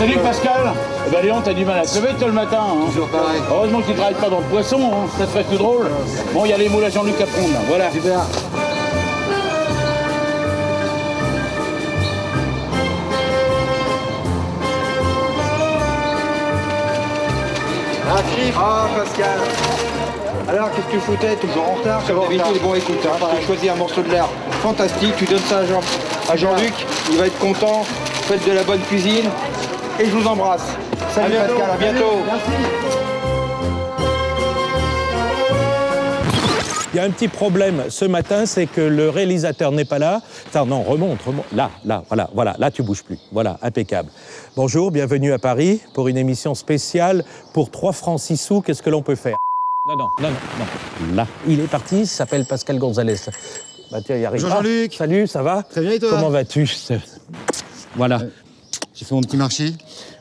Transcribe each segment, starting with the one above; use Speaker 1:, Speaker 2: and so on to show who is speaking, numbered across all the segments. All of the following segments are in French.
Speaker 1: Salut Pascal. Eh ben Léon, t'as du mal à te lever toi le matin. Hein.
Speaker 2: Toujours pareil.
Speaker 1: Heureusement que tu travailles pas dans le poisson, hein. Ça serait plus drôle. Bon, il y a les moules à Jean-Luc à prendre, là. Voilà.
Speaker 2: Super. Ah Philippe. Ah Pascal. Alors qu'est-ce que tu foutais? Toujours en retard comme d'habitude. Bon écoute, hein, tu choisis un morceau de l'air fantastique, tu donnes ça à Jean-Luc, il va être content, faites de la bonne cuisine et je vous embrasse. Salut Pascal, à bientôt. Merci.
Speaker 3: Il y a un petit problème ce matin, c'est que le réalisateur n'est pas là. Attends, non, remonte. Là, voilà, là tu bouges plus. Voilà, impeccable. Bonjour, bienvenue à Paris pour une émission spéciale pour 3 francs 6 sous. Qu'est-ce que l'on peut faire? Non. Là, il est parti, il s'appelle Pascal Gonzalez. Bah tiens, il arrive.
Speaker 2: Bonjour Jean-Luc.
Speaker 3: Salut, ça va?
Speaker 2: Très bien et toi?
Speaker 3: Comment vas-tu? Voilà.
Speaker 2: J'ai fait mon petit marché.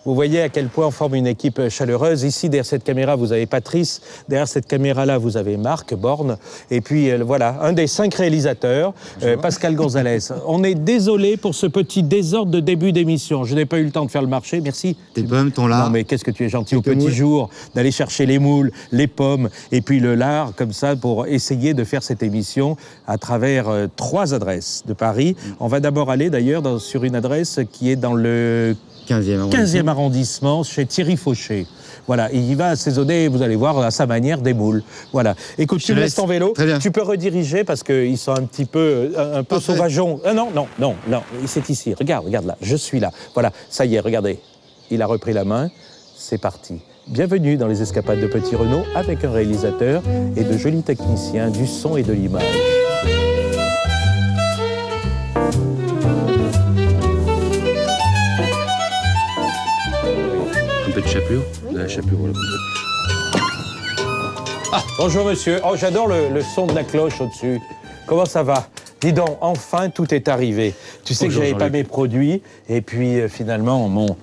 Speaker 3: Vous voyez à quel point on forme une équipe chaleureuse. Ici, derrière cette caméra, vous avez Patrice. Derrière cette caméra-là, vous avez Marc Borne. Et puis, voilà, un des 5 réalisateurs, Pascal Gonzalez. On est désolé pour ce petit désordre de début d'émission. Je n'ai pas eu le temps de faire le marché, merci.
Speaker 2: Tes pommes, ton lard.
Speaker 3: Non, mais qu'est-ce que tu es gentil au petit jour d'aller chercher les moules, les pommes et puis le lard, comme ça, pour essayer de faire cette émission à travers 3 adresses de Paris. On va d'abord aller, d'ailleurs, sur une adresse qui est dans le 15e arrondissement, chez Thierry Fauché. Voilà, il va assaisonner, vous allez voir, à sa manière, des moules. Voilà. Écoute, tu me laisses ton vélo.
Speaker 2: Très bien.
Speaker 3: Tu peux rediriger parce qu'ils sont un petit peu, un peu sauvageons. Ah, non, c'est ici. Regarde là, je suis là. Voilà, ça y est, regardez. Il a repris la main, c'est parti. Bienvenue dans les escapades de Petit Renaud avec un réalisateur et de jolis techniciens du son et de l'image.
Speaker 4: Un peu de chapelure?
Speaker 5: Oui.
Speaker 4: La chapelure, voilà.
Speaker 3: Ah, bonjour monsieur. Oh, j'adore le son de la cloche au-dessus. Comment ça va? Dis donc, enfin, tout est arrivé. Tu sais
Speaker 4: Bonjour,
Speaker 3: que j'avais pas
Speaker 4: Jean-Luc.
Speaker 3: mes produits, et puis finalement, mon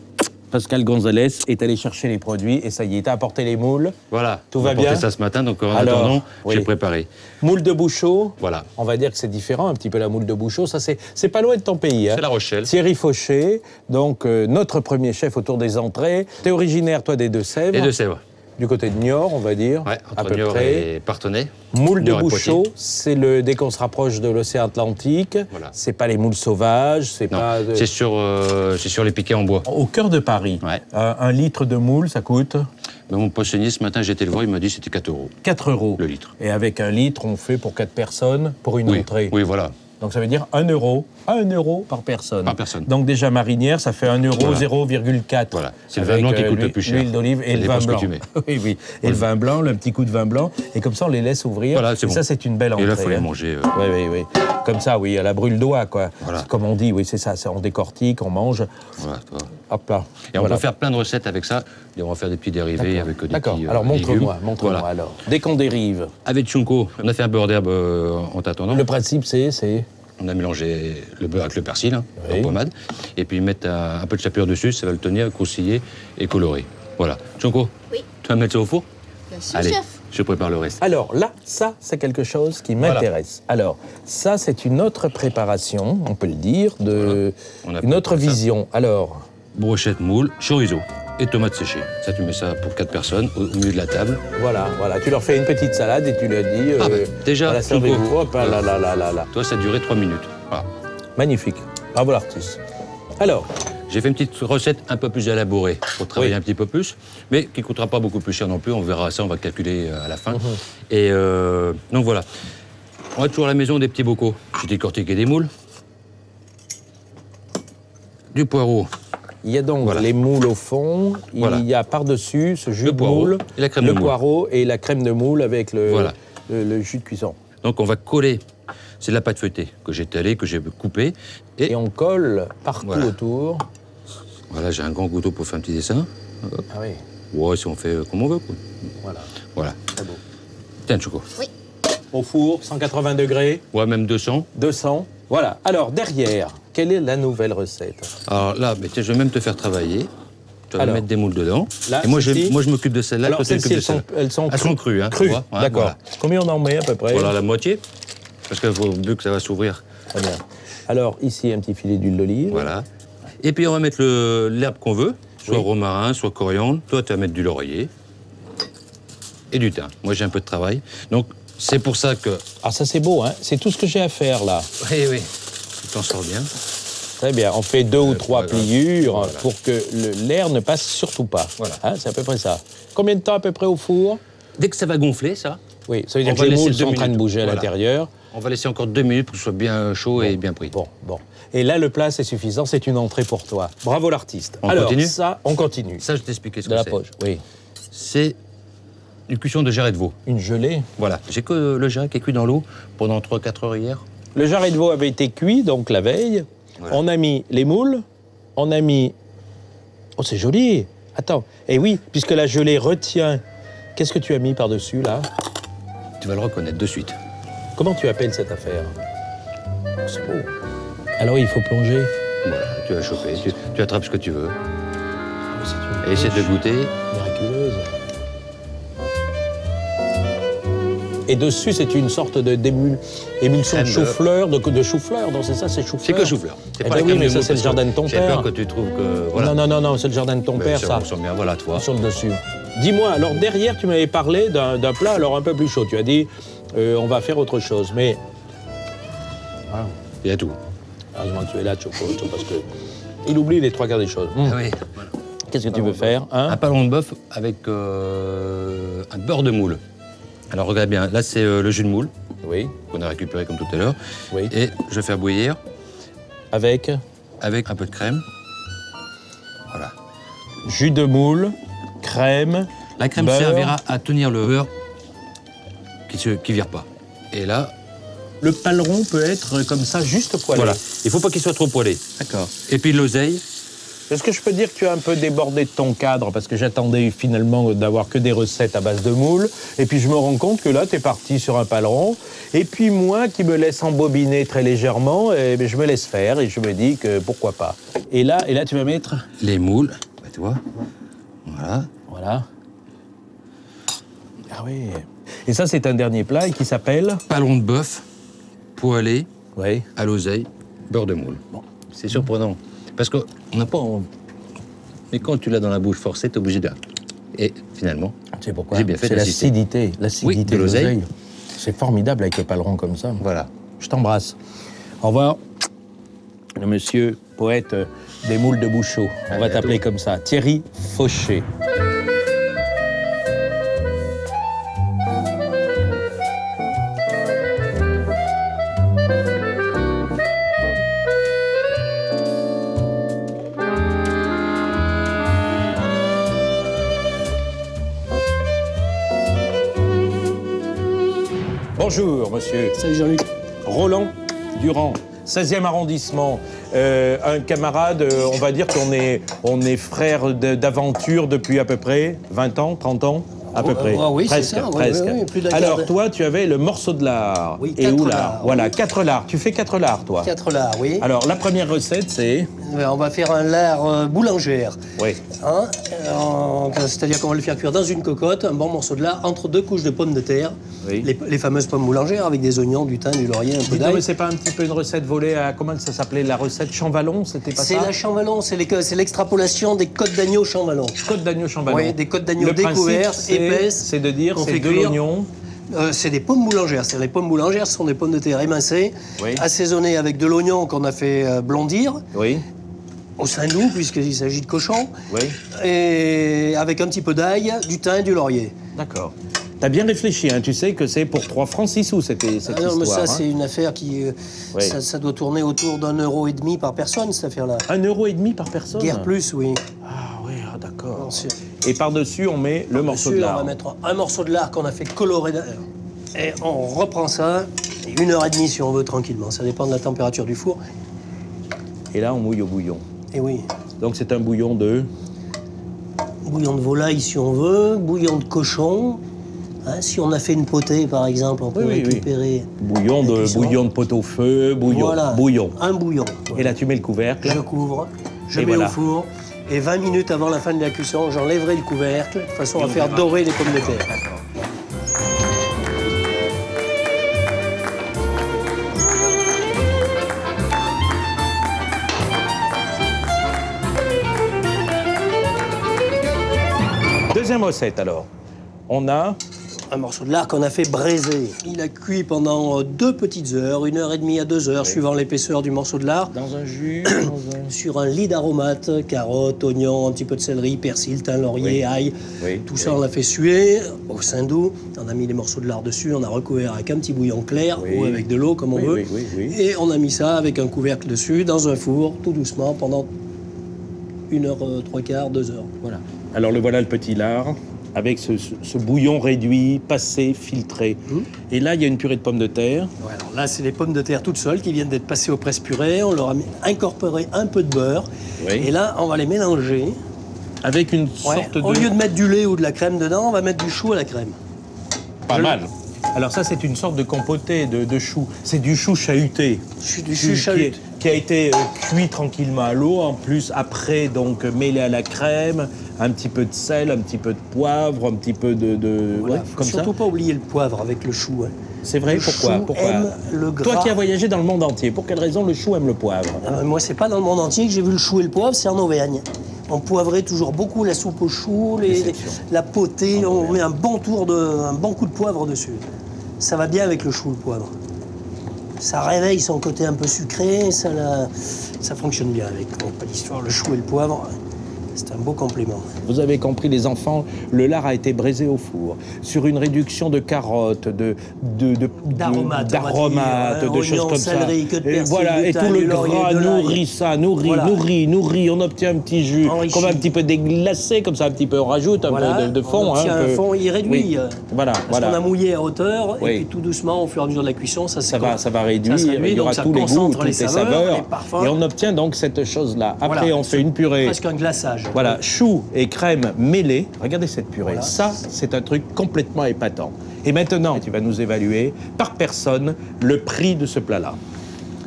Speaker 3: Pascal Gonzalez est allé chercher les produits, et ça y est, t'as apporté les moules.
Speaker 4: Voilà.
Speaker 3: Tout
Speaker 4: on
Speaker 3: va
Speaker 4: a porté
Speaker 3: bien
Speaker 4: ça ce matin, donc en
Speaker 3: Alors,
Speaker 4: attendant,
Speaker 3: oui.
Speaker 4: j'ai préparé.
Speaker 3: Moule de Bouchot.
Speaker 4: Voilà.
Speaker 3: On va dire que c'est différent, un petit peu la moule de Bouchot. Ça, c'est pas loin de ton pays. Hein.
Speaker 4: C'est La Rochelle.
Speaker 3: Thierry Fauché, donc notre premier chef autour des entrées. T'es originaire, toi, des Deux-Sèvres.
Speaker 4: Et de Sèvres.
Speaker 3: Du côté de Niort, on va dire.
Speaker 4: Ouais,
Speaker 3: à
Speaker 4: entre
Speaker 3: peu
Speaker 4: Niort
Speaker 3: près.
Speaker 4: et Parthenay.
Speaker 3: Moule de
Speaker 4: Niort et
Speaker 3: Bouchot,
Speaker 4: Poitiers.
Speaker 3: c'est dès qu'on se rapproche de l'océan Atlantique.
Speaker 4: Voilà.
Speaker 3: C'est pas les moules sauvages, c'est
Speaker 4: Non,
Speaker 3: pas...
Speaker 4: c'est sur les piquets en bois.
Speaker 3: Au cœur de Paris,
Speaker 4: Ouais.
Speaker 3: 1 litre de moule, ça coûte
Speaker 4: Mais mon poissonnier, ce matin, j'ai été le voir, il m'a dit que c'était 4 €
Speaker 3: 4 €
Speaker 4: le litre.
Speaker 3: Et avec 1 litre, on fait pour 4 personnes, pour une entrée.
Speaker 4: Oui, voilà.
Speaker 3: Donc ça veut dire 1 €. 1 € par personne.
Speaker 4: Par personne.
Speaker 3: Donc déjà marinière, ça fait 1 €
Speaker 4: Voilà.
Speaker 3: 0,4.
Speaker 4: Voilà. C'est le vin blanc qui coûte le plus cher.
Speaker 3: L'huile d'olive et
Speaker 4: Ça
Speaker 3: le
Speaker 4: dépend
Speaker 3: vin
Speaker 4: ce que
Speaker 3: blanc.
Speaker 4: tu mets.
Speaker 3: Oui. Et le vin blanc, le petit coup de vin blanc. Et comme ça, on les laisse ouvrir.
Speaker 4: Voilà, c'est
Speaker 3: et
Speaker 4: bon.
Speaker 3: ça, c'est une belle entrée.
Speaker 4: Et là, il faut les
Speaker 3: hein.
Speaker 4: manger.
Speaker 3: Oui. Comme ça, oui, à la brûle-doigt, quoi.
Speaker 4: Voilà.
Speaker 3: C'est comme on dit, oui, c'est ça. On décortique, on mange.
Speaker 4: Voilà, tu vois.
Speaker 3: Hop là.
Speaker 4: Et on
Speaker 3: Voilà.
Speaker 4: peut faire plein de recettes avec ça. Et on va faire des petits dérivés avec des
Speaker 3: D'accord.
Speaker 4: petits
Speaker 3: Alors
Speaker 4: légumes.
Speaker 3: montre-moi
Speaker 4: Voilà.
Speaker 3: alors. Dès qu'on dérive,
Speaker 4: Avec Chunko, on a fait un beurre d'herbe en tâtonnant.
Speaker 3: le principe, c'est...
Speaker 4: On a mélangé le beurre avec le persil,
Speaker 3: Oui.
Speaker 4: en pommade, et puis mettre un peu de chapelure dessus, ça va le tenir croustiller et colorer. Voilà. Chonko,
Speaker 5: Oui.
Speaker 4: tu vas mettre ça au four?
Speaker 5: Bien sûr,
Speaker 4: Allez,
Speaker 5: chef.
Speaker 4: je prépare le reste.
Speaker 3: Alors là, ça, c'est quelque chose qui m'intéresse. Alors, ça, c'est une autre préparation, on peut le dire,
Speaker 4: On a
Speaker 3: une autre
Speaker 4: préparé ça.
Speaker 3: vision. Alors,
Speaker 4: Brochette moule, chorizo et tomates séchées. Ça, tu mets ça pour 4 personnes au milieu de la table.
Speaker 3: voilà. Tu leur fais une petite salade et tu leur dis...
Speaker 4: Déjà,
Speaker 3: voilà, servez-vous.
Speaker 4: Chonko.
Speaker 3: Hop, là.
Speaker 4: Toi, ça a duré 3 minutes. Voilà.
Speaker 3: Magnifique. Bravo l'artiste. Alors,
Speaker 4: J'ai fait une petite recette un peu plus élaborée pour travailler
Speaker 3: Oui.
Speaker 4: un petit peu plus, mais qui ne coûtera pas beaucoup plus cher non plus. On verra ça, on va calculer à la fin.
Speaker 3: Mhm.
Speaker 4: Et donc voilà. On a toujours à la maison des petits bocaux. J'ai décortiqué des moules, du poireau,
Speaker 3: il y a donc
Speaker 4: Voilà.
Speaker 3: les moules au fond,
Speaker 4: Voilà.
Speaker 3: il y a par-dessus ce jus
Speaker 4: Le
Speaker 3: de
Speaker 4: poireau
Speaker 3: moule,
Speaker 4: et la crème
Speaker 3: le
Speaker 4: de moule.
Speaker 3: poireau et la crème de moule avec
Speaker 4: Voilà.
Speaker 3: le jus de cuisson.
Speaker 4: Donc on va coller, c'est de la pâte feuilletée que j'ai étalée, que j'ai coupée.
Speaker 3: Et on colle partout
Speaker 4: Voilà.
Speaker 3: autour.
Speaker 4: Voilà, j'ai un grand couteau pour faire un petit dessin.
Speaker 3: Ah oui,
Speaker 4: Ouais, si on fait comme on veut, quoi.
Speaker 3: voilà,
Speaker 4: Voilà.
Speaker 3: très beau.
Speaker 4: Tiens, Choco.
Speaker 3: Au four, 180 degrés,
Speaker 4: Ouais, même 200.
Speaker 3: 200. Voilà. Alors, derrière, quelle est la nouvelle recette?
Speaker 4: Alors là, mais tiens, je vais même te faire travailler. Tu vas
Speaker 3: Alors.
Speaker 4: mettre des moules dedans.
Speaker 3: Là,
Speaker 4: Et moi, je
Speaker 3: celle-ci
Speaker 4: m'occupe de celle-là.
Speaker 3: Alors,
Speaker 4: toi, tu
Speaker 3: celles-ci,
Speaker 4: t'occupes de
Speaker 3: elles sont
Speaker 4: Elles sont crues, hein. tu
Speaker 3: Crues,
Speaker 4: vois. Ouais,
Speaker 3: d'accord.
Speaker 4: voilà.
Speaker 3: Combien on en met à peu près?
Speaker 4: Voilà la moitié. Parce qu'il faut vu que ça va s'ouvrir.
Speaker 3: Très bien. Alors, ici, un petit filet d'huile d'olive.
Speaker 4: Voilà. Et puis, on va mettre l'herbe qu'on veut. soit romarin, soit coriandre. Toi, tu vas mettre du laurier et du thym. Moi, j'ai un peu de travail. Donc, c'est pour ça que...
Speaker 3: Ah, ça c'est beau, hein. C'est tout ce que j'ai à faire, là.
Speaker 4: Oui, oui. Tu t'en sors bien.
Speaker 3: Très bien. On fait 2 ou 3 pliures
Speaker 4: voilà.
Speaker 3: pour que l'air ne passe surtout pas.
Speaker 4: Voilà.
Speaker 3: Hein, c'est à peu près ça. Combien de temps à peu près au four?
Speaker 4: Dès que ça va gonfler, ça,
Speaker 3: Oui, ça veut dire
Speaker 4: on
Speaker 3: que
Speaker 4: va
Speaker 3: les
Speaker 4: laisser
Speaker 3: moules
Speaker 4: 2
Speaker 3: sont en train de
Speaker 4: minutes.
Speaker 3: bouger à
Speaker 4: Voilà.
Speaker 3: l'intérieur.
Speaker 4: on va laisser encore 2 minutes pour que ce soit bien chaud et bien pris.
Speaker 3: Bon. Et là, le plat, c'est suffisant, c'est une entrée pour toi. Bravo l'artiste.
Speaker 4: On
Speaker 3: Alors,
Speaker 4: continue
Speaker 3: ça, on continue.
Speaker 4: Ça, je t'expliquais ce
Speaker 3: De
Speaker 4: que
Speaker 3: la
Speaker 4: c'est.
Speaker 3: poche, oui.
Speaker 4: C'est une cuisson de jarret de veau.
Speaker 3: Une gelée.
Speaker 4: Voilà. J'ai que le jarret qui est cuit dans l'eau pendant 3-4 heures hier.
Speaker 3: Le jarret de veau avait été cuit, donc la veille.
Speaker 4: Voilà.
Speaker 3: On a mis les moules, on a mis... Oh, c'est joli. Attends. Et oui, puisque la gelée retient... Qu'est-ce que tu as mis par-dessus, là?
Speaker 4: Tu vas le reconnaître de suite.
Speaker 3: Comment tu appelles cette affaire? C'est beau. Alors, il faut plonger.
Speaker 4: Voilà, tu vas choper, tu attrapes ce que tu veux.
Speaker 3: C'est une
Speaker 4: Et essaie de
Speaker 3: pêche
Speaker 4: goûter.
Speaker 3: miraculeuse. Et dessus, c'est une sorte d'émulsion de
Speaker 4: Crème
Speaker 3: chou-fleur, de chou-fleur. Donc c'est ça, c'est chou-fleur.
Speaker 4: C'est que chou-fleur. C'est
Speaker 3: Eh
Speaker 4: pas
Speaker 3: ben
Speaker 4: la
Speaker 3: oui,
Speaker 4: crème
Speaker 3: mais
Speaker 4: de
Speaker 3: ça,
Speaker 4: moule,
Speaker 3: c'est le
Speaker 4: parce
Speaker 3: jardin de ton
Speaker 4: J'ai
Speaker 3: père.
Speaker 4: peur que tu trouves que... Voilà.
Speaker 3: Non, c'est le jardin de ton
Speaker 4: Mais
Speaker 3: père,
Speaker 4: ça.
Speaker 3: ça.
Speaker 4: On sent bien, voilà, toi.
Speaker 3: Sur le dessus. Dis-moi, alors derrière, tu m'avais parlé d'un plat alors un peu plus chaud. Tu as dit, on va faire autre chose. Mais,
Speaker 4: Il y a tout.
Speaker 3: heureusement que tu es là, Choco, parce que il oublie les 3 quarts des choses.
Speaker 4: Ah oui.
Speaker 3: Qu'est-ce que tu veux faire,
Speaker 4: Un
Speaker 3: hein?
Speaker 4: pâlon de bœuf avec un beurre de moule. Alors regarde bien, là c'est le jus de moule
Speaker 3: Oui,
Speaker 4: qu'on a récupéré comme tout à l'heure.
Speaker 3: oui.
Speaker 4: Et je vais faire bouillir
Speaker 3: Avec
Speaker 4: avec un peu de crème. Voilà.
Speaker 3: jus de moule, crème.
Speaker 4: La crème
Speaker 3: Beurre.
Speaker 4: servira à tenir le beurre qui vire pas. Et là,
Speaker 3: Le paleron peut être comme ça, juste poêlé.
Speaker 4: voilà. Il faut pas qu'il soit trop poêlé.
Speaker 3: D'accord.
Speaker 4: Et puis l'oseille.
Speaker 3: Est-ce que je peux dire que tu as un peu débordé de ton cadre parce que j'attendais finalement d'avoir que des recettes à base de moules et puis je me rends compte que là tu es parti sur un paleron et puis moi qui me laisse embobiner très légèrement, je me laisse faire et je me dis que pourquoi pas. Et là tu vas mettre
Speaker 4: Les moules, bah, tu vois. Voilà.
Speaker 3: voilà. Ah oui. Et ça c'est un dernier plat et qui s'appelle
Speaker 4: Pâlon de bœuf poêlé
Speaker 3: oui.
Speaker 4: à l'oseille, beurre de moule. Bon, c'est surprenant. Parce qu'on n'a pas... Mais quand tu l'as dans la bouche forcée, t'es obligé de... Et finalement,
Speaker 3: Tu sais pourquoi?
Speaker 4: j'ai bien fait
Speaker 3: C'est
Speaker 4: d'assister.
Speaker 3: l'acidité
Speaker 4: Oui, de l'oseille.
Speaker 3: l'oseille. C'est formidable avec le paleron comme ça.
Speaker 4: Voilà.
Speaker 3: Je t'embrasse. Au revoir, le monsieur poète des moules de Bouchot. On va t'appeler comme ça, Thierry Fauché. Bonjour, monsieur.
Speaker 5: Salut Jean-Luc.
Speaker 3: Roland Durand, 16e arrondissement. Un camarade, on va dire qu'on est frères d'aventure depuis à peu près 20 ans, 30 ans, à peu près.
Speaker 5: Oui, c'est
Speaker 3: Presque,
Speaker 5: ça. Oui,
Speaker 3: presque.
Speaker 5: oui, plus d'un
Speaker 3: Alors,
Speaker 5: quart
Speaker 3: toi, tu avais le morceau de lard.
Speaker 5: Oui,
Speaker 3: Et
Speaker 5: 4
Speaker 3: où
Speaker 5: lards,
Speaker 3: là Voilà,
Speaker 5: oui.
Speaker 3: 4 lards. Tu fais 4 lards, toi
Speaker 5: 4 lards, oui.
Speaker 3: Alors, la première recette, c'est...
Speaker 5: On va faire un lard boulangère.
Speaker 3: Oui.
Speaker 5: Hein, c'est-à-dire qu'on va le faire cuire dans une cocotte, un bon morceau de lard, entre 2 couches de pommes de terre.
Speaker 3: Oui.
Speaker 5: Les fameuses pommes boulangères avec des oignons, du thym, du laurier, un peu
Speaker 3: Dis-moi,
Speaker 5: d'ail.
Speaker 3: mais c'est pas un petit peu une recette volée à... Comment ça s'appelait la recette Champvallon? C'était pas
Speaker 5: C'est
Speaker 3: ça
Speaker 5: la Champvallon, c'est l'extrapolation des côtes d'agneau Champvallon.
Speaker 3: Côte d'agneau Champvallon.
Speaker 5: Oui, des côtes d'agneau
Speaker 3: Le principe,
Speaker 5: découvertes, épaisses.
Speaker 3: C'est de dire,
Speaker 5: qu'on
Speaker 3: c'est
Speaker 5: fait
Speaker 3: de
Speaker 5: cuire.
Speaker 3: l'oignon.
Speaker 5: C'est des pommes boulangères. C'est-à-dire les pommes boulangères, ce sont des pommes de terre émincées,
Speaker 3: Oui.
Speaker 5: assaisonnées avec de l'oignon qu'on a fait blondir,
Speaker 3: Oui,
Speaker 5: au Saint-Loup, puisqu'il s'agit de cochon,
Speaker 3: oui.
Speaker 5: et avec un petit peu d'ail, du thym et du laurier.
Speaker 3: D'accord. T'as bien réfléchi, hein. Tu sais que c'est pour 3 francs 6 sous cette
Speaker 5: Ah non, mais
Speaker 3: histoire.
Speaker 5: ça, c'est une affaire qui...
Speaker 3: Oui.
Speaker 5: ça doit tourner autour d'1,50 € par personne, cette affaire-là.
Speaker 3: 1,50 € par personne.
Speaker 5: Guère plus, oui.
Speaker 3: Ah oui, ah, d'accord.
Speaker 5: Non, c'est-
Speaker 3: Et par-dessus, on met le morceau de
Speaker 5: Dessus, on
Speaker 3: lard.
Speaker 5: va mettre un morceau de lard qu'on a fait colorer. Et on reprend ça, et 1h30 si on veut, tranquillement. Ça dépend de la température du four.
Speaker 3: Et là, on mouille au bouillon.
Speaker 5: Et oui,
Speaker 3: Donc c'est un bouillon de...
Speaker 5: bouillon de volaille si on veut, bouillon de cochon. Hein, si on a fait une potée, par exemple, on peut
Speaker 3: Oui, oui, oui.
Speaker 5: récupérer...
Speaker 3: Bouillon
Speaker 5: la cuisson.
Speaker 3: de pot-au-feu, bouillon.
Speaker 5: Voilà,
Speaker 3: Bouillon.
Speaker 5: un bouillon.
Speaker 3: Et là, tu mets le couvercle.
Speaker 5: Je couvre, je
Speaker 3: Et
Speaker 5: mets
Speaker 3: voilà.
Speaker 5: au four, et 20 minutes avant la fin de la cuisson, j'enlèverai le couvercle, de façon à faire dorer les pommes de terre.
Speaker 3: Deuxième recette, alors. On a...
Speaker 5: Un morceau de lard qu'on a fait braiser. Il a cuit pendant 2 petites heures, 1h30 à 2 heures, suivant l'épaisseur du morceau de lard.
Speaker 3: Dans un jus,
Speaker 5: Sur un lit d'aromates, carottes, oignons, un petit peu de céleri, persil, thym, laurier, ail. Tout ça, on l'a fait suer au sein d'eau. On a mis les morceaux de lard dessus, on a recouvert avec un petit bouillon clair ou avec de l'eau, comme on veut. Et on a mis ça avec un couvercle dessus, dans un four, tout doucement, pendant 1h, 2 heures. Voilà.
Speaker 3: Alors le voilà le petit lard, avec ce bouillon réduit, passé, filtré. Et là, il y a une purée de pommes de terre.
Speaker 5: Ouais, alors là, c'est les pommes de terre toutes seules qui viennent d'être passées au presse-purée. On leur a incorporé un peu de beurre. Et là, on va les mélanger.
Speaker 3: Avec une sorte de...
Speaker 5: Au lieu de mettre du lait ou de la crème dedans, on va mettre du chou à la crème.
Speaker 3: Pas mal. Alors ça, c'est une sorte de compoté de chou. C'est du chou chahuté.
Speaker 5: Du chou chahuté.
Speaker 3: Qui a été cuit tranquillement à l'eau, en plus après donc mêlé à la crème, un petit peu de sel, un petit peu de poivre, un petit peu de
Speaker 5: Voilà,
Speaker 3: ouais, comme ça.
Speaker 5: Surtout pas oublier le poivre avec le chou. Hein.
Speaker 3: C'est vrai,
Speaker 5: le
Speaker 3: pourquoi
Speaker 5: chou aime le gras.
Speaker 3: Toi qui as voyagé dans le monde entier, pour quelle raison le chou aime le poivre?
Speaker 5: Moi, c'est pas dans le monde entier que j'ai vu le chou et le poivre, c'est en Auvergne. On poivrait toujours beaucoup la soupe au chou, la potée, on met un bon coup de poivre dessus. Ça va bien avec le chou, le poivre. Ça réveille son côté un peu sucré, ça fonctionne bien avec. Pas d'histoire, le chou et le poivre, c'est un beau complément.
Speaker 3: Vous avez compris, les enfants, le lard a été braisé au four, sur une réduction de carottes,
Speaker 5: d'aromates,
Speaker 3: de choses comme
Speaker 5: céleri,
Speaker 3: ça.
Speaker 5: que de persil,
Speaker 3: voilà, et tout le gras nourrit ça, nourrit. On obtient un petit jus, comme un petit peu déglacé, comme ça, un petit peu, on rajoute un peu de fond.
Speaker 5: On obtient un fond, il réduit.
Speaker 3: Oui. Voilà.
Speaker 5: Parce qu'on a mouillé à hauteur, et puis tout doucement, au fur et à mesure de la cuisson, ça
Speaker 3: va réduire, il y aura tous les goûts, toutes les saveurs,
Speaker 5: les parfums.
Speaker 3: et on obtient donc cette chose-là. Après, on fait une purée.
Speaker 5: Presque un glaçage.
Speaker 3: Voilà, chou et crème mêlée. Regardez cette purée. Ça, c'est un truc complètement épatant. Et maintenant, tu vas nous évaluer par personne le prix de ce plat-là.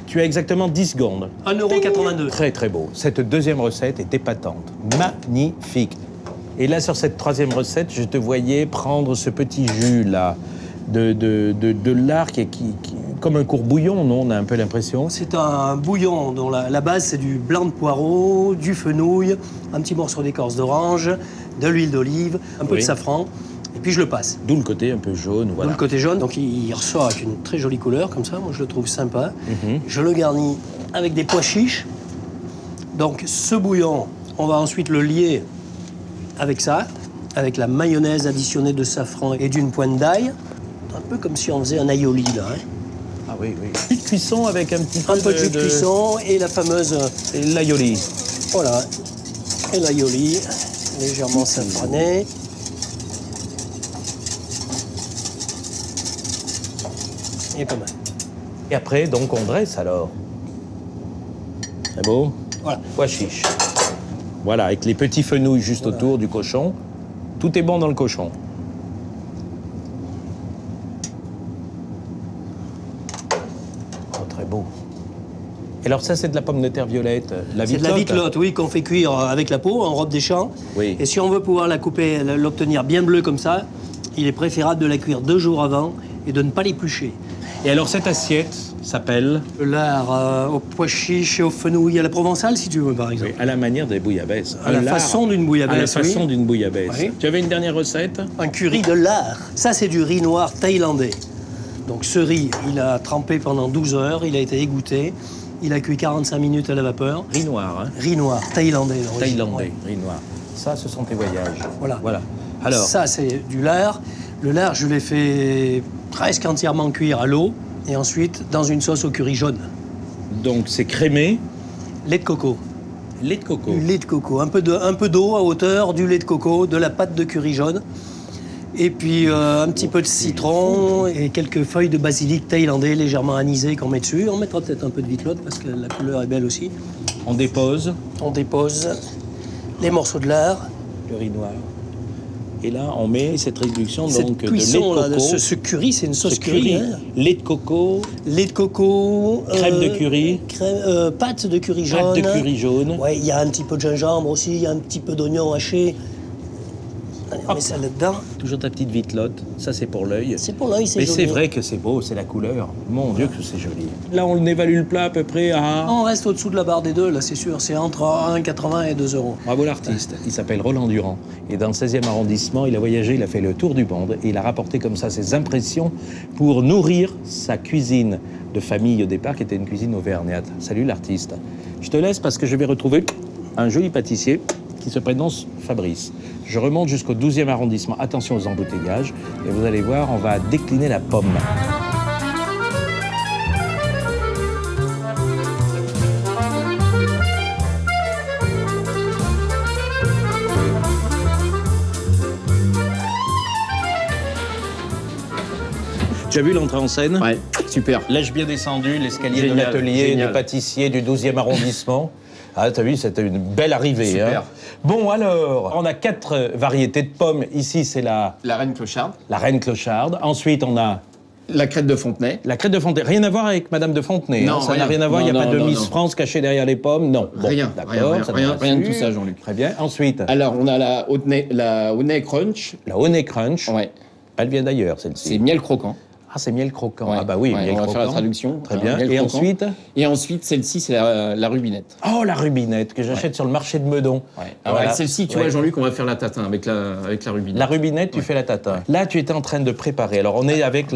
Speaker 3: Tu as exactement 10 secondes.
Speaker 5: 1,82 €.
Speaker 3: Très, très beau. Cette deuxième recette est épatante. Magnifique. Et là, sur cette troisième recette, je te voyais prendre ce petit jus-là de lard qui comme un court-bouillon, non? On a un peu l'impression.
Speaker 5: C'est un bouillon dont la base, c'est du blanc de poireau, du fenouil, un petit morceau d'écorce d'orange, de l'huile d'olive, un peu de safran, et puis je le passe.
Speaker 3: D'où le côté un peu jaune, voilà.
Speaker 5: D'où le côté jaune, donc il ressort avec une très jolie couleur, comme ça, moi je le trouve sympa. Je le garnis avec des pois chiches. Donc ce bouillon, on va ensuite le lier avec ça, avec la mayonnaise additionnée de safran et d'une pointe d'ail. Un peu comme si on faisait un aioli, là. Hein.
Speaker 3: Ah oui. Jus de cuisson avec un petit peu
Speaker 5: de jus de cuisson et la fameuse...
Speaker 3: Et l'aioli.
Speaker 5: Voilà. Et l'aioli, légèrement safrané. Et pas mal.
Speaker 3: Et après, donc, on dresse alors. C'est beau?
Speaker 5: Voilà.
Speaker 3: Pois chiche. Voilà, avec les petits fenouils juste autour du cochon. Tout est bon dans le cochon. Très beau. Et alors ça, c'est de la pomme de terre violette, la vitlotte?
Speaker 5: C'est de la vitlotte, oui, qu'on fait cuire avec la peau, en robe des champs.
Speaker 3: Oui.
Speaker 5: Et si on veut pouvoir la couper, l'obtenir bien bleue comme ça, il est préférable de la cuire 2 jours avant et de ne pas l'éplucher.
Speaker 3: Et alors cette assiette s'appelle?
Speaker 5: Le lard au pois chiche et au fenouil à la provençale, si tu veux, par exemple.
Speaker 3: Oui, à la manière des bouillabaisse.
Speaker 5: À la façon d'une bouillabaisse.
Speaker 3: À la façon d'une bouillabaisse.
Speaker 5: Oui.
Speaker 3: Tu avais une dernière recette?
Speaker 5: Un curry de lard. Ça, c'est du riz noir thaïlandais. Donc ce riz, il a trempé pendant 12 heures, il a été égoutté, il a cuit 45 minutes à la vapeur.
Speaker 3: Riz noir, hein?
Speaker 5: Riz noir, thaïlandais.
Speaker 3: Thaïlandais, riz noir. Ça, ce sont tes voyages.
Speaker 5: Voilà.
Speaker 3: Alors.
Speaker 5: Ça, c'est du lard. Le lard, je l'ai fait presque entièrement cuire à l'eau et ensuite dans une sauce au curry jaune.
Speaker 3: Donc c'est crémé.
Speaker 5: Lait de coco.
Speaker 3: Lait de coco.
Speaker 5: Du lait de coco. Un peu d'eau à hauteur, du lait de coco, de la pâte de curry jaune. Et puis un petit peu de citron et quelques feuilles de basilic thaïlandais légèrement anisées qu'on met dessus. On mettra peut-être un peu de vitlotte parce que la couleur est belle aussi.
Speaker 3: On dépose.
Speaker 5: On dépose les morceaux de lard.
Speaker 3: Le riz noir. Et là, on met cette réduction donc
Speaker 5: cuisson,
Speaker 3: de lait de coco.
Speaker 5: Ce curry, c'est une sauce curry. Hein.
Speaker 3: Lait de coco.
Speaker 5: Lait de coco.
Speaker 3: Crème de curry.
Speaker 5: Pâte de curry jaune.
Speaker 3: Pâte de curry jaune.
Speaker 5: Ouais, il y a un petit peu de gingembre aussi, il y a un petit peu d'oignon haché. Allez, on met ça là-dedans.
Speaker 3: Toujours ta petite vitelotte, ça c'est pour l'œil.
Speaker 5: C'est pour l'œil, c'est
Speaker 3: Mais
Speaker 5: joli.
Speaker 3: c'est vrai que c'est beau, c'est la couleur. Mon Dieu que c'est joli. Là, on évalue le plat à peu près à...
Speaker 5: On reste au-dessous de la barre des deux, là, c'est sûr. C'est entre 1,80 et 2 euros.
Speaker 3: Bravo l'artiste. Il s'appelle Roland Durand. Et dans le 16e arrondissement, il a voyagé, il a fait le tour du monde. Et il a rapporté comme ça ses impressions pour nourrir sa cuisine de famille au départ, qui était une cuisine auvergnate. Salut l'artiste. Je te laisse parce que je vais retrouver un joli pâtissier qui se prénomme Fabrice. Je remonte jusqu'au 12e arrondissement. Attention aux embouteillages. Et vous allez voir, on va décliner la pomme. Tu as vu l'entrée en scène?
Speaker 6: Ouais, super.
Speaker 3: L'ai-je bien descendu, l'escalier de
Speaker 6: Génial,
Speaker 3: l'atelier
Speaker 6: génial.
Speaker 3: du pâtissier du 12e arrondissement. Ah, t'as vu, c'était une belle arrivée.
Speaker 6: Super.
Speaker 3: Hein. Bon, alors, on a 4 variétés de pommes. Ici, c'est la
Speaker 6: La reine clocharde,
Speaker 3: reine clocharde. Ensuite, on a
Speaker 6: la crête de Fontenay.
Speaker 3: la crête de Fontenay. Rien à voir avec Madame de Fontenay.
Speaker 6: Non,
Speaker 3: hein. Ça n'a
Speaker 6: rien.
Speaker 3: rien à voir. Il n'y a
Speaker 6: Non,
Speaker 3: pas de
Speaker 6: non,
Speaker 3: Miss
Speaker 6: non.
Speaker 3: France cachée derrière les pommes. Non. Bon,
Speaker 6: Rien,
Speaker 3: d'accord,
Speaker 6: rien,
Speaker 3: ça
Speaker 6: rien,
Speaker 3: me
Speaker 6: rien de
Speaker 3: rassure.
Speaker 6: tout ça, Jean-Luc.
Speaker 3: Très bien. Ensuite,
Speaker 6: Alors, on a la Honey Crunch.
Speaker 3: la Honey Crunch.
Speaker 6: Ouais,
Speaker 3: Elle vient d'ailleurs,
Speaker 6: c'est
Speaker 3: celle-ci.
Speaker 6: miel croquant.
Speaker 3: Ah, c'est miel croquant.
Speaker 6: Ouais,
Speaker 3: Ah bah oui,
Speaker 6: ouais,
Speaker 3: miel
Speaker 6: on va
Speaker 3: croquant.
Speaker 6: faire la traduction.
Speaker 3: Très bien.
Speaker 6: Miel
Speaker 3: Et
Speaker 6: croquant.
Speaker 3: ensuite
Speaker 6: Et ensuite, celle-ci, c'est la rubinette.
Speaker 3: Oh, la rubinette que j'achète sur le marché de Meudon.
Speaker 6: Alors,
Speaker 3: Voilà.
Speaker 6: avec celle-ci, tu
Speaker 3: Ouais.
Speaker 6: vois, Jean-Luc, on va faire la tatin avec la rubinette.
Speaker 3: La rubinette, tu fais la tatin. Là, tu étais en train de préparer. Alors, on est avec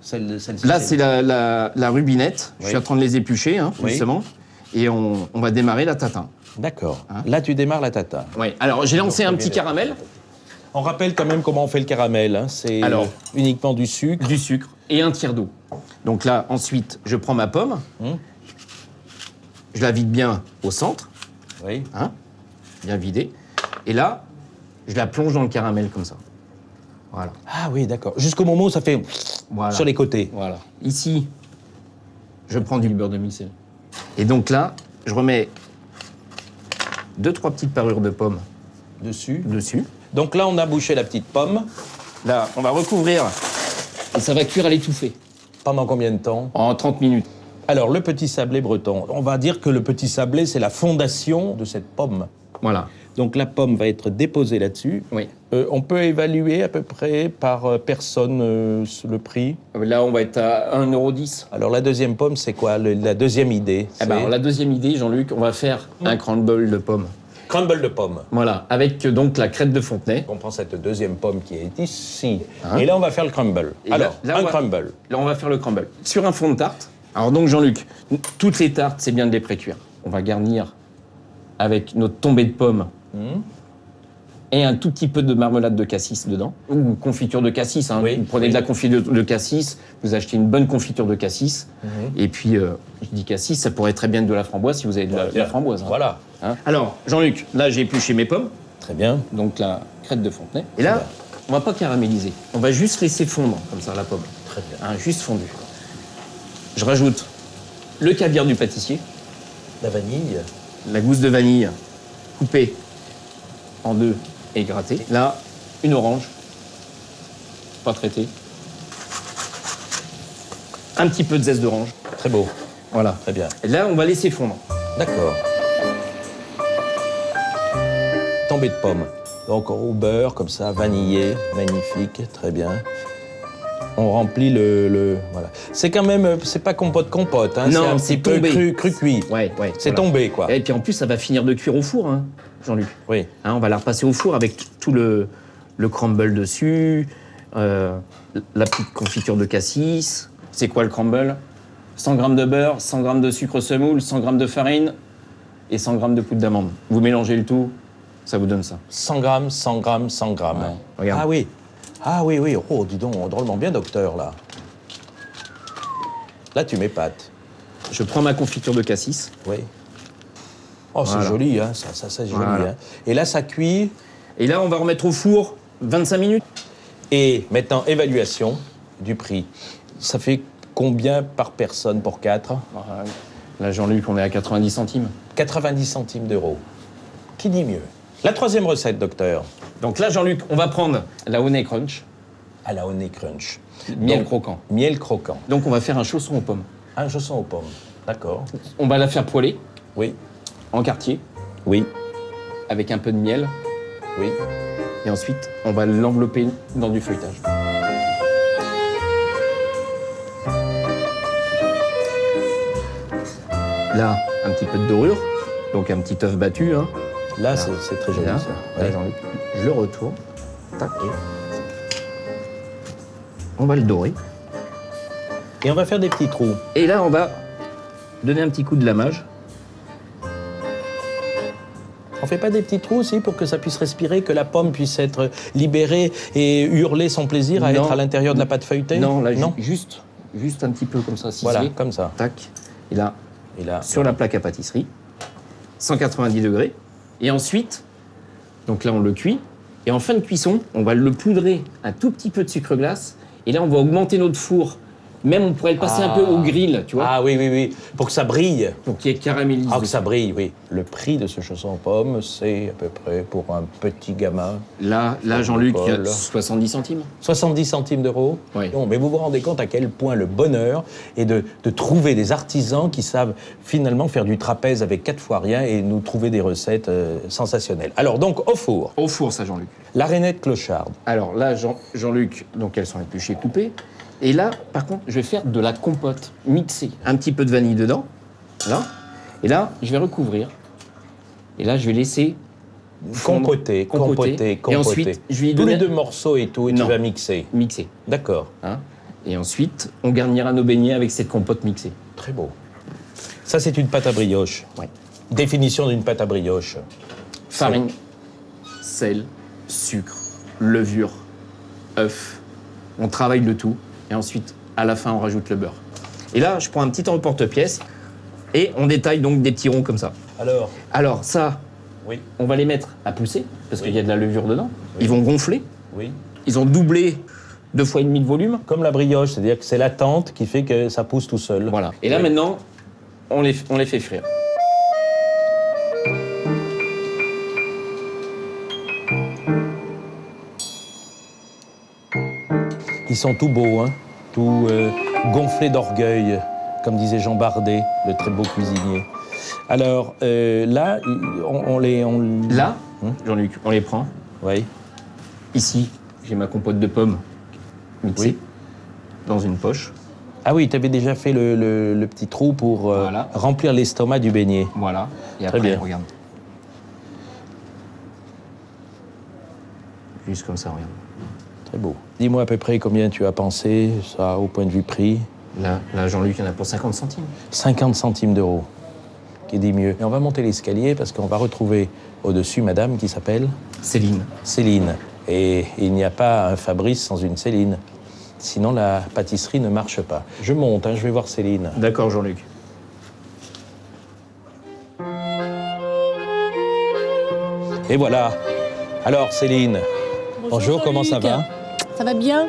Speaker 3: celle-ci.
Speaker 6: Là, c'est la rubinette. Je suis en train de les éplucher, hein,
Speaker 3: Oui.
Speaker 6: justement. Et on va démarrer la tatin.
Speaker 3: D'accord.
Speaker 6: Hein?
Speaker 3: Là, tu démarres la tatin.
Speaker 6: Ouais. Alors, j'ai lancé un petit caramel,
Speaker 3: On rappelle quand même comment on fait le caramel. Hein. C'est
Speaker 6: Alors.
Speaker 3: uniquement du sucre.
Speaker 6: du sucre et un tiers d'eau. Donc là, ensuite, je prends ma pomme. Je la vide bien au centre,
Speaker 3: Oui.
Speaker 6: hein, bien vidée. Et là, je la plonge dans le caramel comme ça. Voilà.
Speaker 3: Ah oui, d'accord. Jusqu'au moment où ça fait
Speaker 6: Voilà.
Speaker 3: sur les côtés.
Speaker 6: Voilà. Ici, je prends du beurre de mille. Et donc là, je remets 2-3 petites parures de pommes
Speaker 3: Dessus.
Speaker 6: dessus.
Speaker 3: Donc là, on a bouché la petite pomme.
Speaker 6: Là, on va recouvrir et ça va cuire à l'étouffée
Speaker 3: Pendant combien de temps?
Speaker 6: en 30 minutes.
Speaker 3: Alors, le petit sablé breton. On va dire que le petit sablé, c'est la fondation de cette pomme.
Speaker 6: Voilà.
Speaker 3: Donc, la pomme va être déposée là-dessus.
Speaker 6: Oui.
Speaker 3: On peut évaluer à peu près par personne le prix.
Speaker 6: Là, on va être à 1,10 €.
Speaker 3: Alors, la deuxième pomme, c'est quoi? La deuxième idée?
Speaker 6: Eh ben, alors, la deuxième idée, Jean-Luc, on va faire un crumble de pommes.
Speaker 3: Crumble de pomme.
Speaker 6: Voilà, avec donc la crête de Fontenay.
Speaker 3: On prend cette deuxième pomme qui est ici.
Speaker 6: Hein?
Speaker 3: Et là, on va faire le crumble.
Speaker 6: Et
Speaker 3: Alors,
Speaker 6: là,
Speaker 3: un
Speaker 6: on va-
Speaker 3: crumble.
Speaker 6: Là, on va faire le crumble. Sur un fond de tarte. Alors donc, Jean-Luc, toutes les tartes, c'est bien de les précuire. On va garnir avec notre tombée de pommes et un tout petit peu de marmelade de cassis dedans. Ou confiture de cassis. Hein.
Speaker 3: Oui,
Speaker 6: Vous prenez de la confiture de cassis, vous achetez une bonne confiture de cassis. Et puis, je dis cassis, ça pourrait très bien être de la framboise si vous avez de la framboise. Hein.
Speaker 3: Voilà.
Speaker 6: Hein. Alors, Jean-Luc, là, j'ai épluché mes pommes.
Speaker 3: Très bien.
Speaker 6: Donc la crête de Fontenay. Et là, on va pas caraméliser. On va juste laisser fondre, comme ça, la pomme.
Speaker 3: Très bien.
Speaker 6: Hein, juste fondu. Je rajoute le caviar du pâtissier,
Speaker 3: La vanille.
Speaker 6: la gousse de vanille coupée en deux et grattée. Là, une orange, pas traitée. Un petit peu de zeste d'orange.
Speaker 3: Très beau.
Speaker 6: Voilà.
Speaker 3: Très bien.
Speaker 6: Et là, on va laisser fondre.
Speaker 3: D'accord. Tombée de pomme. Donc au beurre, comme ça, vanillé, magnifique, très bien. On remplit voilà. C'est quand même, c'est pas compote, hein.
Speaker 6: Non,
Speaker 3: c'est un
Speaker 6: c'est
Speaker 3: petit peu
Speaker 6: tombé.
Speaker 3: cru cuit.
Speaker 6: Ouais.
Speaker 3: C'est
Speaker 6: voilà.
Speaker 3: tombé, quoi.
Speaker 6: Et puis en plus, ça va finir de cuire au four, hein, Jean-Luc.
Speaker 3: Oui.
Speaker 6: Hein, on va la repasser au four avec tout le crumble dessus, la petite confiture de cassis. C'est quoi le crumble? 100 g de beurre, 100 g de sucre semoule, 100 g de farine et 100 g de poudre d'amande. Vous mélangez le tout, ça vous donne ça.
Speaker 3: 100 grammes, 100 grammes, 100 grammes.
Speaker 6: Ouais, regarde.
Speaker 3: Ah oui. Ah oui, oui. Oh, dis donc, drôlement bien, docteur, là. Là, tu m'épates.
Speaker 6: Je prends ma confiture de cassis.
Speaker 3: Oui. Oh, c'est
Speaker 6: Voilà.
Speaker 3: joli, hein. Ça, c'est joli,
Speaker 6: Voilà.
Speaker 3: hein. Et là, ça cuit.
Speaker 6: Et là, on va remettre au four 25 minutes.
Speaker 3: Et maintenant, évaluation du prix. Ça fait combien par personne pour 4?
Speaker 6: Là, Jean-Luc, on est à 90 centimes.
Speaker 3: 90 centimes d'euros. Qui dit mieux? La troisième recette, docteur.
Speaker 6: Donc là, Jean-Luc, on va prendre la Honey Crunch,
Speaker 3: À la Honey Crunch.
Speaker 6: miel
Speaker 3: Donc,
Speaker 6: croquant.
Speaker 3: Miel croquant.
Speaker 6: Donc on va faire un chausson aux pommes.
Speaker 3: Un chausson aux pommes. D'accord.
Speaker 6: On va la faire poêler
Speaker 3: Oui.
Speaker 6: en quartier
Speaker 3: Oui.
Speaker 6: avec un peu de miel
Speaker 3: Oui.
Speaker 6: Et ensuite, on va l'envelopper dans du feuilletage. Là, un petit peu de dorure, donc un petit œuf battu. Hein.
Speaker 3: Là, c'est très joli,
Speaker 6: Là,
Speaker 3: ça.
Speaker 6: là,
Speaker 3: Ouais.
Speaker 6: j'enlève. Je le retourne. Tac. On va le dorer.
Speaker 3: Et on va faire des petits trous.
Speaker 6: Et là, on va donner un petit coup de lamage.
Speaker 3: On fait pas des petits trous aussi pour que ça puisse respirer, que la pomme puisse être libérée et hurler son plaisir à
Speaker 6: Non.
Speaker 3: être à l'intérieur de la pâte feuilletée?
Speaker 6: Non, là,
Speaker 3: non.
Speaker 6: juste un petit peu comme ça, ciselé.
Speaker 3: Voilà, comme ça.
Speaker 6: Tac. Et là,
Speaker 3: Et là,
Speaker 6: sur la plaque à pâtisserie, 190 degrés. Et ensuite, donc là, on le cuit. Et en fin de cuisson, on va le poudrer un tout petit peu de sucre glace. Et là, on va augmenter notre four. Même, on pourrait le passer un peu au grill, tu vois,
Speaker 3: Ah oui, oui, oui. Pour que ça brille.
Speaker 6: pour qu'il y ait caramélisé.
Speaker 3: Ah, que ça brille, oui. Le prix de ce chausson aux pommes, c'est à peu près pour un petit gamin.
Speaker 6: Là, Jean-Luc, il y a
Speaker 3: Paul.
Speaker 6: 70 centimes.
Speaker 3: 70 centimes d'euros.
Speaker 6: Oui.
Speaker 3: Non, mais vous vous rendez compte à quel point le bonheur est de trouver des artisans qui savent finalement faire du trapèze avec 4 fois rien et nous trouver des recettes sensationnelles. Alors donc, au four,
Speaker 6: Au four, ça, Jean-Luc.
Speaker 3: la rainette clocharde.
Speaker 6: Alors là, Jean-Luc, donc elles sont épluchées, coupées. Et là, par contre, je vais faire de la compote mixée. Un petit peu de vanille dedans. Là. Et là, je vais recouvrir. Et là, je vais laisser fondre,
Speaker 3: Compoter.
Speaker 6: Et ensuite, je vais y
Speaker 3: tous
Speaker 6: donner
Speaker 3: les 2 morceaux et tout, et tu
Speaker 6: Non.
Speaker 3: vas mixer.
Speaker 6: mixer.
Speaker 3: D'accord.
Speaker 6: Hein. Et ensuite, on garnira nos beignets avec cette compote mixée.
Speaker 3: Très beau. Ça, c'est une pâte à brioche.
Speaker 6: Ouais.
Speaker 3: Définition d'une pâte à brioche.
Speaker 6: Farine, sel, sucre, levure, œuf. On travaille le tout. Et ensuite, à la fin, on rajoute le beurre. Et là, je prends un petit emporte-pièce et on détaille donc des petits ronds comme ça. Alors ça,
Speaker 3: Oui.
Speaker 6: on va les mettre à pousser parce
Speaker 3: Oui.
Speaker 6: qu'il y a de la levure dedans. Ils vont gonfler.
Speaker 3: Oui.
Speaker 6: Ils ont doublé 2,5 fois de volume.
Speaker 3: Comme la brioche, c'est-à-dire que c'est la tente qui fait que ça pousse tout seul.
Speaker 6: Voilà. Et là,
Speaker 3: Oui.
Speaker 6: maintenant, on les fait frire.
Speaker 3: Ils sont tout beaux, hein, tout gonflés d'orgueil, comme disait Jean Bardet, le très beau cuisinier. Alors là, on les...
Speaker 6: Là, Jean-Luc, on les prend.
Speaker 3: Oui.
Speaker 6: Ici, j'ai ma compote de pommes mixée
Speaker 3: Oui.
Speaker 6: dans une poche.
Speaker 3: Ah oui, tu avais déjà fait le petit trou pour
Speaker 6: Voilà.
Speaker 3: remplir l'estomac du beignet.
Speaker 6: Voilà. Et
Speaker 3: Très
Speaker 6: après,
Speaker 3: bien.
Speaker 6: regarde. Juste comme ça, regarde.
Speaker 3: Très beau. Dis-moi à peu près combien tu as pensé, ça, au point de vue prix.
Speaker 6: Là Jean-Luc, il y en a pour 50 centimes.
Speaker 3: 50 centimes d'euros, qui dit mieux. Et on va monter l'escalier parce qu'on va retrouver au-dessus madame qui s'appelle
Speaker 6: Céline.
Speaker 3: Céline. Et il n'y a pas un Fabrice sans une Céline. Sinon, la pâtisserie ne marche pas. Je monte, hein, je vais voir Céline.
Speaker 6: D'accord, Jean-Luc.
Speaker 3: Et voilà. Alors, Céline, bonjour, comment ça va?
Speaker 7: Ça va bien?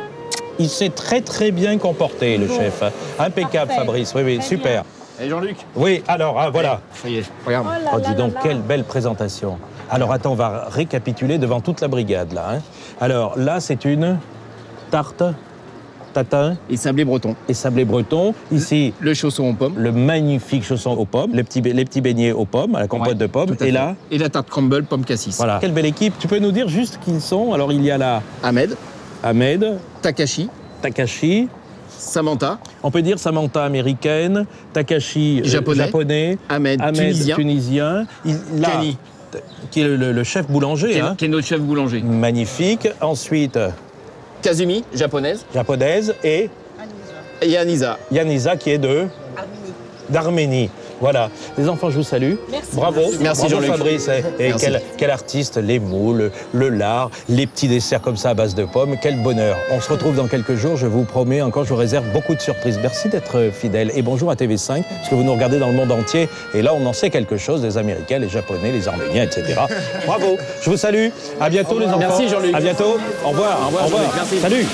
Speaker 3: Il s'est très très bien comporté, le chef. Impeccable,
Speaker 7: Parfait.
Speaker 3: Fabrice. Oui, oui,
Speaker 7: Très
Speaker 3: super.
Speaker 6: Et Jean-Luc?
Speaker 3: Oui, alors, ah, voilà.
Speaker 6: Ça y est, regarde.
Speaker 3: Oh, dis donc, quelle belle présentation. Alors, attends, on va récapituler devant toute la brigade, là. Hein. Alors, là, c'est une tarte, tatin
Speaker 6: Et sablé breton.
Speaker 3: et sablé breton. Ici,
Speaker 6: Le chausson aux pommes.
Speaker 3: le magnifique chausson aux pommes, les petits beignets aux pommes, à la compote
Speaker 6: Ouais,
Speaker 3: de pommes.
Speaker 6: tout à
Speaker 3: Et
Speaker 6: fait.
Speaker 3: là,
Speaker 6: Et la tarte crumble, pomme cassis.
Speaker 3: voilà. Quelle belle équipe. Tu peux nous dire juste qui ils sont? Alors, il y a là
Speaker 6: Ahmed,
Speaker 3: Ahmed,
Speaker 6: Takashi,
Speaker 3: Takashi.
Speaker 6: Samantha,
Speaker 3: On peut dire Samantha américaine, Takashi
Speaker 6: Japonais. Ahmed, tunisien.
Speaker 3: Là,
Speaker 6: Kenny.
Speaker 3: qui est le chef boulanger. Hein.
Speaker 6: qui est notre chef boulanger.
Speaker 3: Magnifique. Ensuite,
Speaker 6: Kazumi, japonaise.
Speaker 3: japonaise et
Speaker 6: Et Anisa.
Speaker 3: Yanisa qui est de d'Arménie. Voilà. Les enfants, je vous salue.
Speaker 7: Merci.
Speaker 3: Bravo.
Speaker 6: Merci,
Speaker 3: Bravo,
Speaker 6: Jean-Luc.
Speaker 3: Fabrice. Et
Speaker 6: Merci.
Speaker 3: quel artiste, les moules, le lard, les petits desserts comme ça à base de pommes. Quel bonheur. On se retrouve dans quelques jours. Je vous promets encore, je vous réserve beaucoup de surprises. Merci d'être fidèles. Et bonjour à TV5, parce que vous nous regardez dans le monde entier. Et là, on en sait quelque chose des Américains, les Japonais, les Arméniens, etc. Bravo. Je vous salue. À bientôt, les enfants.
Speaker 6: Merci, Jean-Luc.
Speaker 3: À bientôt. Au revoir.
Speaker 6: Au revoir, Jean-Luc. Merci.
Speaker 3: Salut.